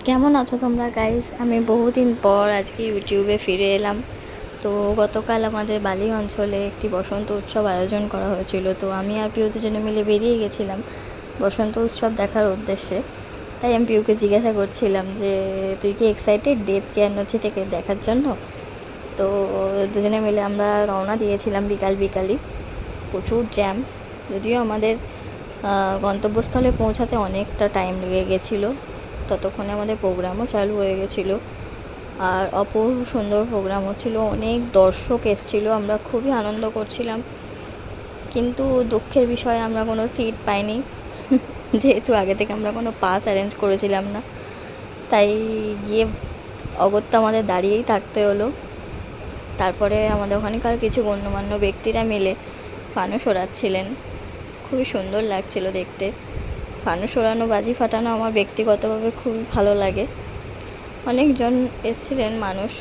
কেমন আছো তোমরা গাইস? আমি বহুদিন পর আজকে ইউটিউবে ফিরে এলাম। তো গতকাল আমাদের বালি অঞ্চলে একটি বসন্ত উৎসব আয়োজন করা হয়েছিল, তো আমি আর পিউ দুজনে মিলে বেরিয়ে গেছিলাম বসন্ত উৎসব দেখার উদ্দেশ্যে। তাই আমি পিউকে জিজ্ঞাসা করছিলাম যে তুই কি এক্সাইটেড দেবকে আর নছি থেকে দেখার জন্য? তো দুজনে মিলে আমরা রওনা দিয়েছিলাম বিকালই। প্রচুর জ্যাম, যদিও আমাদের গন্তব্যস্থলে পৌঁছাতে অনেকটা টাইম লেগে গেছিলো। ততক্ষণে আমাদের প্রোগ্রামও চালু হয়ে গেছিলো, আর অপূর্ব সুন্দর প্রোগ্রাম হচ্ছিলো, অনেক দর্শক এসেছিলো, আমরা খুবই আনন্দ করছিলাম। কিন্তু দুঃখের বিষয়ে আমরা কোনো সিট পাইনি যেহেতু আগে থেকে আমরা কোনো পাস অ্যারেঞ্জ করেছিলাম না, তাই গিয়ে অগত্যা আমাদের দাঁড়িয়েই থাকতে হলো। তারপরে আমাদের ওখানকার কিছু গণ্যমান্য ব্যক্তিরা মিলে ফানুস ওড়াচ্ছিলেন, খুবই সুন্দর লাগছিল দেখতে। ফানুস ওড়ানো, বাজি ফাটানো আমার ব্যক্তিগতভাবে খুবই ভালো লাগে। অনেকজন এসেছিলেন মানুষ,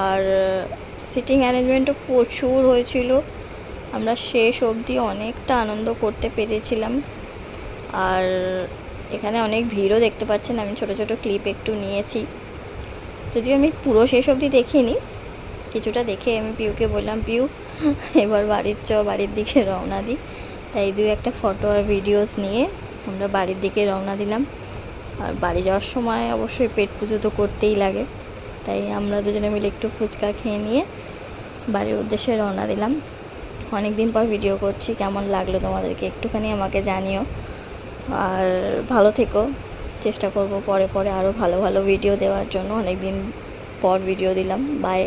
আর সিটিং অ্যারেঞ্জমেন্টও প্রচুর হয়েছিল। আমরা শেষ অবধি অনেকটা আনন্দ করতে পেরেছিলাম। আর এখানে অনেক ভিড়ও দেখতে পাচ্ছেন, আমি ছোট ছোট ক্লিপ একটু নিয়েছি, যদিও আমি পুরো শেষ অবধি দেখিনি, কিছুটা দেখে আমি পিউকে বললাম, পিউ এবার বাড়ির দিকে রওনা দিই। তাই একটা ফটো আর ভিডিওস নিয়ে আমরা বাড়ির দিকে রওনা দিলাম। আর বাড়ি যাওয়ার সময় অবশ্যই পেট পুজো তো করতেই লাগে, তাই আমরা দুজনে মিলে একটু ফুচকা খেয়ে নিয়ে বাড়ির উদ্দেশ্যে রওনা দিলাম। অনেক দিন পর ভিডিও করছি, কেমন লাগলো তোমাদেরকে একটুখানি আমাকে জানিও। আর ভালো থেকো, চেষ্টা করব পরে আরও ভালো ভালো ভিডিও দেওয়ার জন্য। অনেক দিন পর ভিডিও দিলাম। বাই।